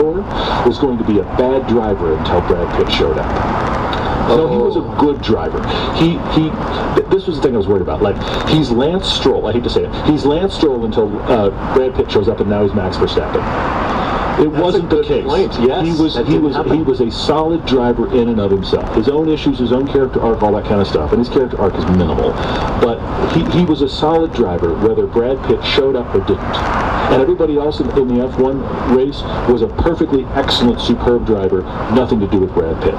for was going to be a bad driver until Brad Pitt showed up. No, he was a good driver. This was the thing I was worried about. Like, he's Lance Stroll. I hate to say it. He's Lance Stroll until Brad Pitt shows up, and now he's Max Verstappen. It wasn't the case. Yes, he was a solid driver in and of himself. His own issues, his own character arc, all that kind of stuff. And his character arc is minimal. But he was a solid driver, whether Brad Pitt showed up or didn't. And everybody else in the F1 race was a perfectly excellent, superb driver. Nothing to do with Brad Pitt.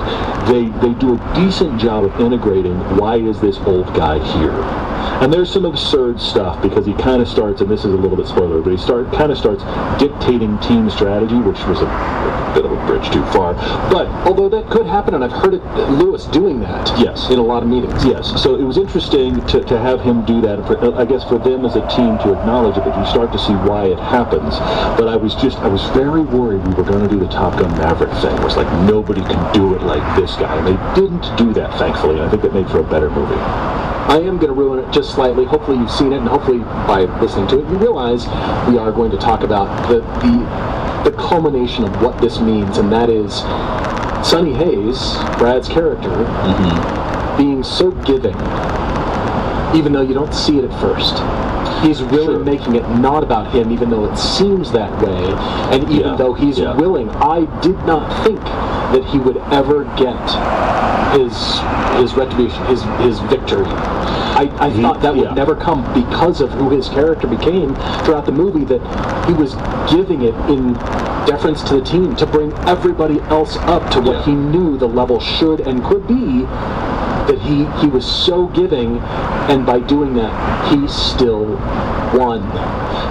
They do a decent job of integrating why is this old guy here. And there's some absurd stuff because he kind of starts, and this is a little bit spoiler, but he kind of starts dictating team strategy, which was a bit of a bridge too far. But although that could happen, and I've heard Lewis doing that. Yes, in a lot of meetings. Yes, so it was interesting to have him do that. I guess for them as a team to acknowledge it, but you start to see why it happens. But I was very worried we were going to do the Top Gun Maverick thing. It was like nobody can do it like this guy, and they didn't do that, thankfully. And I think that made for a better movie. I am going to ruin it just slightly. Hopefully you've seen it, and hopefully by listening to it you realize we are going to talk about the culmination of what this means, and that is Sonny Hayes, Brad's character, being so giving, even though you don't see it at first. He's really making it not about him, even though it seems that way, and even though he's willing. I did not think that he would ever get his retribution, his victory. I thought that would never come because of who his character became throughout the movie, that he was giving it in deference to the team to bring everybody else up to what he knew the level should and could be, that he was so giving, and by doing that, he still won.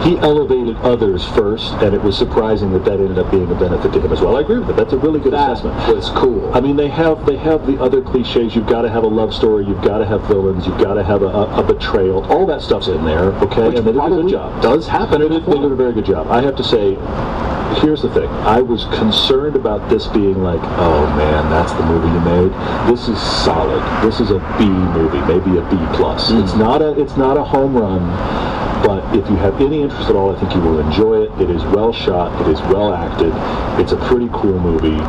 He elevated others first, and it was surprising that ended up being a benefit to him as well. I agree with it. That's a really good assessment. That was cool. I mean, they have the other cliches. You've got to have a love story. You've got to have villains. You've got to have a betrayal. All that stuff's in there, okay? Which and they did a good job. Does happen. They did a very good job. I have to say, here's the thing. I was concerned about this being like, oh man, that's the movie you made. This is solid. This is a B movie, maybe a B plus. It's not a home run. But if you have any interest at all, I think you will enjoy it. It is well shot. It is well acted. It's a pretty cool movie.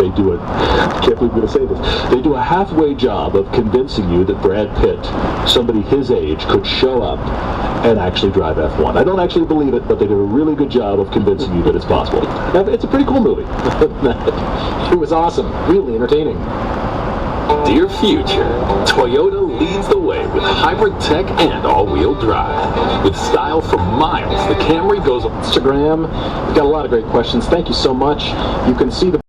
They do I can't believe I'm going to say this. They do a halfway job of convincing you that Brad Pitt, somebody his age, could show up and actually drive F1. I don't actually believe it, but they do a really good job of convincing you that it's possible. It's a pretty cool movie. It was awesome. Really entertaining. Dear future, Toyota leads the way with hybrid tech and all-wheel drive. With style for miles, the Camry goes on Instagram. We've got a lot of great questions. Thank you so much. You can see the